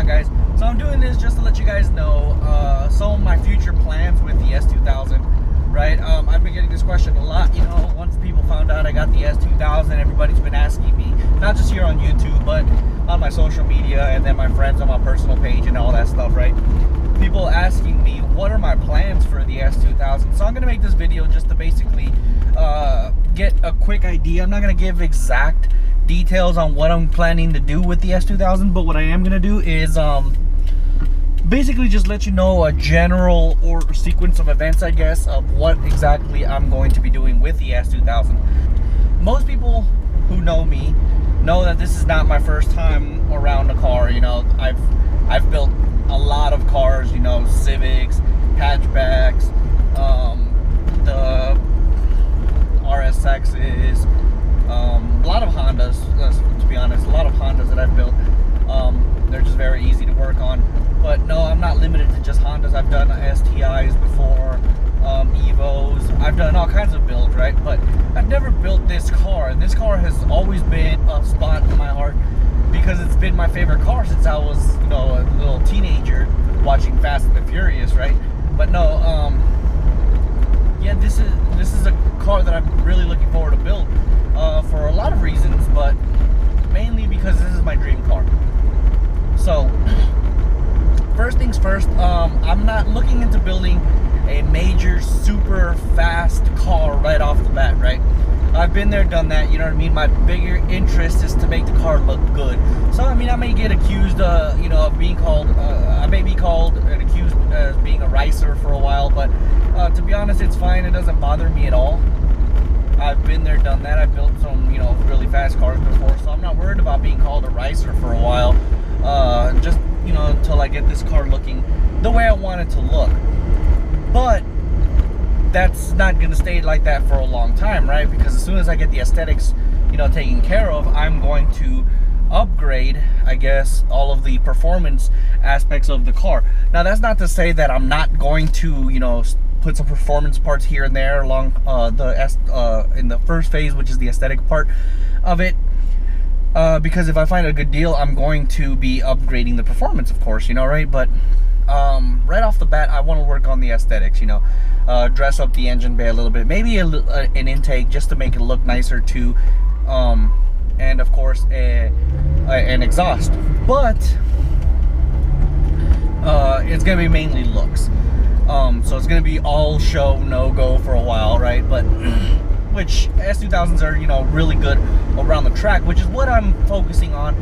on, guys? So I'm doing this just to let you guys know some of my future plans with the S2000, right? I've been getting this question a lot, you know, once people found out I got the S2000, everybody's been asking me, not just here on YouTube, but on my social media, and then my friends on my personal page and all that stuff, right? People asking me, what are my plans for the S2000? So I'm going to make this video just to basically get a quick idea. I'm not going to give exact details on what I'm planning to do with the S2000, but what I am going to do is basically just let you know a general or sequence of events, I guess, of what exactly I'm going to be doing with the S2000. Most people who know me know that this is not my first time around a car. You know, I've built a lot of cars, you know, Civics, hatchbacks, the RSXs, a lot of Hondas, to be honest, a lot of Hondas that I've built. They're just very easy to work on. But no, I'm not limited to just Hondas. I've done STIs before, Evos. I've done all kinds of builds, right? But I've never built this car. And this car has always been a spot in my heart because it's been my favorite car since I was, you know, a little teenager watching Fast and the Furious, right? But no, yeah, this is a car that I'm really looking forward to build for a lot of reasons, but mainly because this is my dream car. So first things first, I'm not looking into building a major super fast car right off the bat, right? I've been there, done that, you know what I mean? My bigger interest is to make the car look good. So, I mean, I may get accused, you know, of being called, I may be called and accused as being a racer for a while, but to be honest, it's fine. It doesn't bother me at all. I've been there, done that. I've built some, you know, really fast cars before, so I'm not worried about being called a racer for a while. Just, you know, until I get this car looking the way I want it to look. But that's not going to stay like that for a long time, right? Because as soon as I get the aesthetics, you know, taken care of, I'm going to upgrade, I guess, all of the performance aspects of the car. Now, that's not to say that I'm not going to, you know, put some performance parts here and there along in the first phase, which is the aesthetic part of it. Because if I find a good deal, I'm going to be upgrading the performance, of course, you know, right? But right off the bat, I want to work on the aesthetics, you know, dress up the engine bay a little bit, maybe an intake just to make it look nicer too, and of course an exhaust. But it's gonna be mainly looks, so it's gonna be all show, no go for a while, right? But which S2000s are, you know, really good around the track, which is what I'm focusing on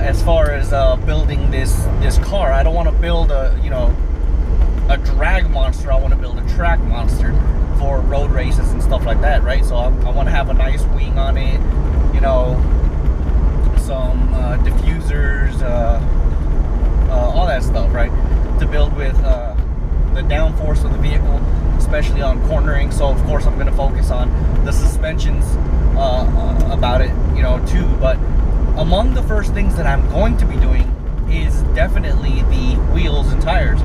as far as building this car. I don't want to build a, you know, a drag monster. I want to build a track monster for road races and stuff like that, right? So I want to have a nice wing on it, you know, some diffusers, all that stuff, right? To build with the downforce of the vehicle, especially on cornering. So of course I'm going to focus on the suspensions about it, you know, too. But among the first things that I'm going to be doing is definitely the wheels and tires.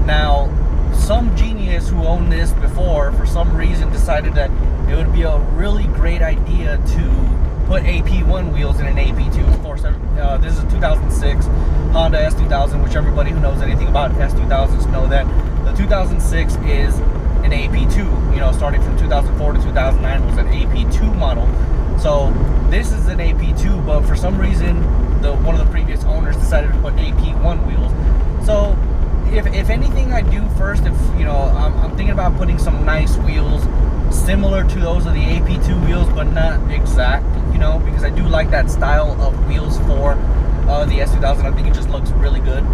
Now, some genius who owned this before, for some reason, decided that it would be a really great idea to put AP1 wheels in an AP2. Of course, this is a 2006 Honda S2000, which everybody who knows anything about S2000s know that the 2006 is an AP2. You know, starting from 2004 to 2009 was an AP2 model. So this is an AP2, but for some reason, one of the previous owners decided to put AP1 wheels. So if anything I do first, if, you know, I'm thinking about putting some nice wheels similar to those of the AP2 wheels, but not exact, you know, because I do like that style of wheels for the S2000. I think it just looks really good.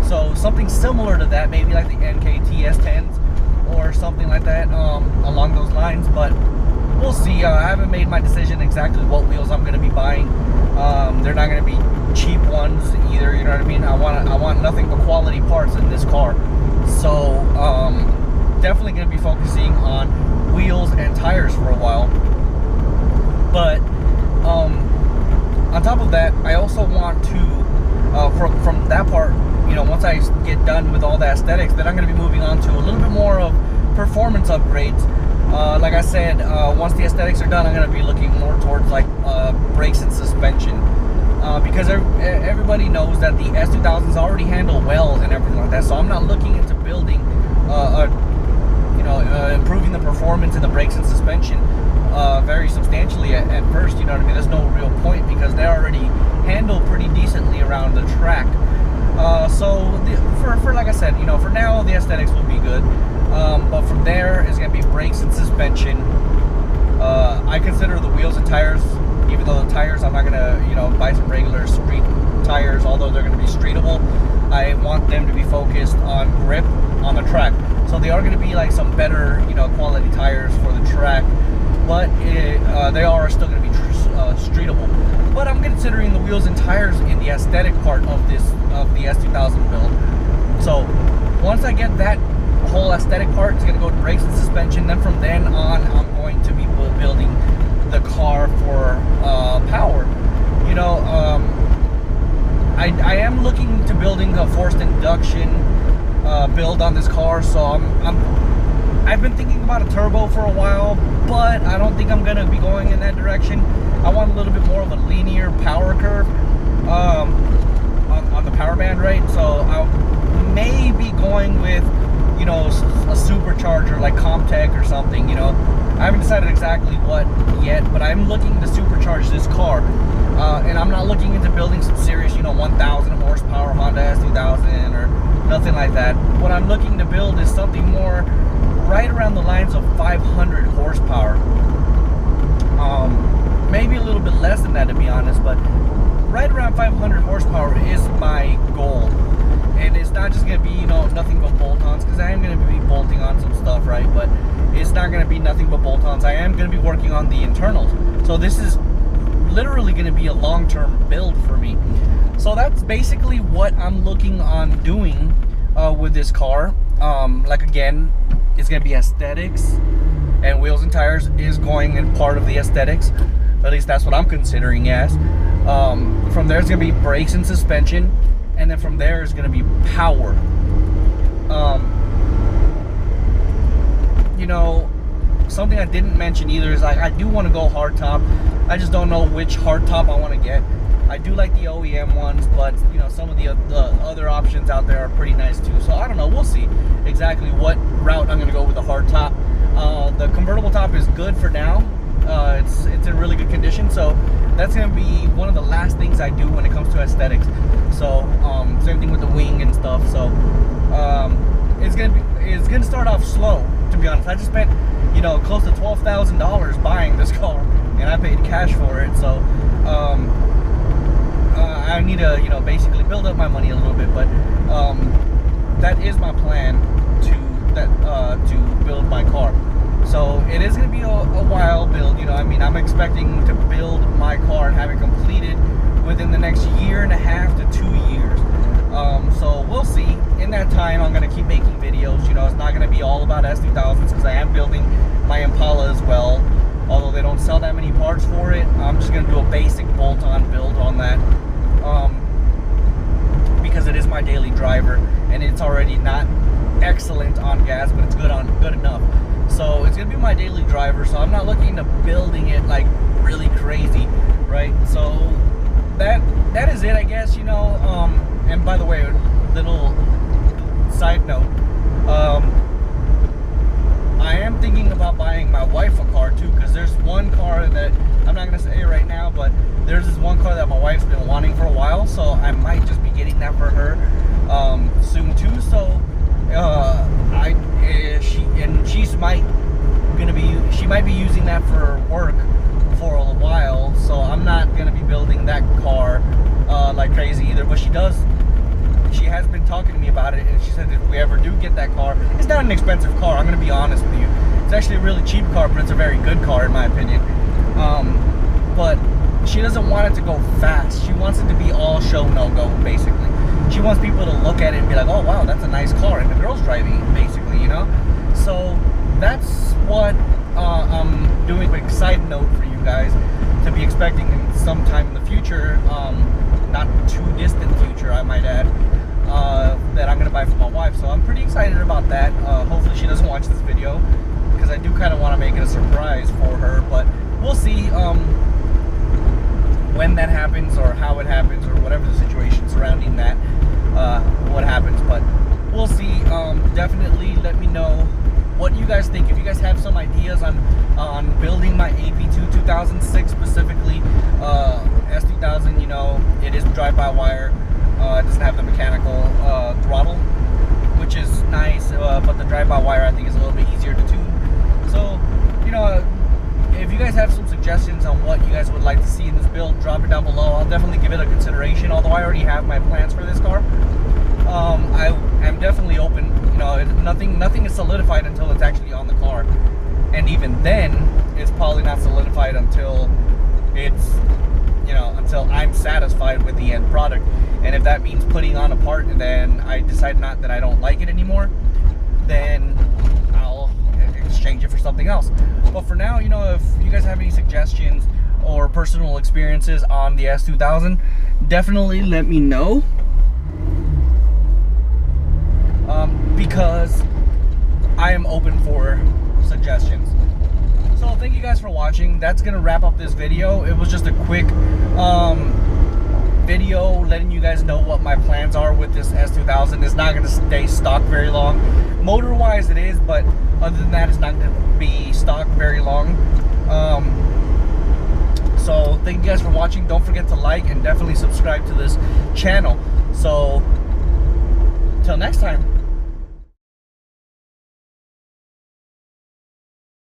So something similar to that, maybe like the NKT S10s or something like that, along those lines. But we'll see. I haven't made my decision exactly what wheels I'm going to be buying. They're not going to be cheap ones either, you know what I mean? I want nothing but quality parts in this car. So definitely going to be focusing on wheels and tires for a while. But on top of that, I also want to from that part, you know, once I get done with all the aesthetics, then I'm going to be moving on to a little bit more of performance upgrades. Like I said, once the aesthetics are done, I'm going to be looking more towards like brakes and suspension. because everybody knows that the S2000s already handle well and everything like that. So I'm not looking into building, improving the performance in the brakes and suspension very substantially at first. You know what I mean? There's no real point because they already handle pretty decently around the track. For like I said, for now the aesthetics will be good, but from there is going to be brakes and suspension. I consider the wheels and tires, even though the tires I'm not going to buy some regular street tires, although they're going to be streetable. I want them to be focused on grip on the track, so they are going to be like some better quality tires for the track, but they are still going to be streetable. But I'm considering the wheels and tires in the aesthetic part of the S2000 build. So once I get that whole aesthetic part, it's going to go to brakes and suspension. Then from then on, I'm going to be building the car for power. I am looking to building a forced induction build on this car. So I've been thinking about a turbo for a while, but I don't think I'm going to be going in that direction. I want a little bit more of a linear power curve on the power band, right? So I may be going with a supercharger like Comtech or something. I haven't decided exactly what yet, but I'm looking to supercharge this car, and I'm not looking into building some serious 1,000 horsepower Honda S2000 or nothing like that. What I'm looking to build is something more right around the lines of 500 horsepower. Maybe a little bit less than that, to be honest, but right around 500 horsepower is my goal. And it's not just going to be, nothing but bolt-ons, because I am going to be bolting on some stuff, right? But it's not going to be nothing but bolt-ons. I am going to be working on the internals. So this is literally going to be a long-term build for me. So that's basically what I'm looking on doing with this car. Like, again, it's going to be aesthetics, and wheels and tires is going in part of the aesthetics. At least that's what I'm considering as. From there, it's going to be brakes and suspension. And then from there is going to be power. Something I didn't mention either is I do want to go hardtop. I just don't know which hardtop I want to get. I do like the OEM ones, but some of the other options out there are pretty nice too. So I don't know. We'll see exactly what route I'm going to go with the hardtop. The convertible top is good for now. It's in really good condition, so that's going to be one of the last things I do when it comes to aesthetics. So same thing with the wing and stuff. So it's gonna start off slow, to be honest. I just spent close to $12,000 buying this car, and I paid cash for it. So I need to basically build up my money a little bit, but that is my plan to build my car. So it is going to be a while build. I'm expecting to build my car and have it completed within the next 1.5 to 2 years. So we'll see. In that time, I'm going to keep making videos. It's not going to be all about S2000s, because I am building my Impala as well. Although they don't sell that many parts for it, I'm just going to do a basic bolt-on build on that. Because it is my daily driver, and it's already not excellent on gas, but it's good enough. So it's gonna be my daily driver. So I'm not looking to building it like really crazy, right? So that is it, I guess. And by the way, little side note, I am thinking about buying my wife a car too, because there's one car that I'm not gonna say right now, but there's this one car that my wife's been wanting for a while, so I might just be getting that for her soon too. So she might be using that for work for a while, so I'm not gonna be building that car like crazy either. But she has been talking to me about it, and she said if we ever do get that car, it's not an expensive car, I'm gonna be honest with you. It's actually a really cheap car, but it's a very good car in my opinion. But she doesn't want it to go fast. She wants it to be all show, no go, basically. She wants people to look at it and be like, oh wow, that's a nice car, and the girl's driving it, basically, So that's what I'm doing. A quick side note for you guys to be expecting in sometime in the future, not too distant future, I might add, that I'm gonna buy for my wife. So I'm pretty excited about that. Hopefully she doesn't watch this video, because I do kind of want to make it a surprise for her, but we'll see. when that happens or how it happens or whatever the situation surrounding that, what happens. But we'll see. Definitely let me know what you guys think. If you guys have some ideas on building my AP2 2006 specifically, S2000, you know, it is drive-by-wire. It doesn't have the mechanical throttle, which is nice, but the drive-by-wire I think is a little bit easier to tune. So, you know, if you guys have some suggestions on what you guys would like to see in this build, drop it down below. I'll definitely give it a consideration, although I already have my plans for this car. I am definitely open. You know, nothing is solidified until it's actually on the car, and even then, it's probably not solidified until it's, you know, until I'm satisfied with the end product. And if that means putting on a part and then I decide that I don't like it anymore, then I'll exchange it for something else. But for now, you know, if you guys have any suggestions or personal experiences on the S2000, definitely let me know. Because I am open for suggestions. So thank you guys for watching. That's gonna wrap up this video. It was just a quick video letting you guys know what my plans are with this S2000. It's not gonna stay stock very long. Motor wise it is, but other than that, it's not gonna be stock very long. So thank you guys for watching. Don't forget to like and definitely subscribe to this channel. So till next time.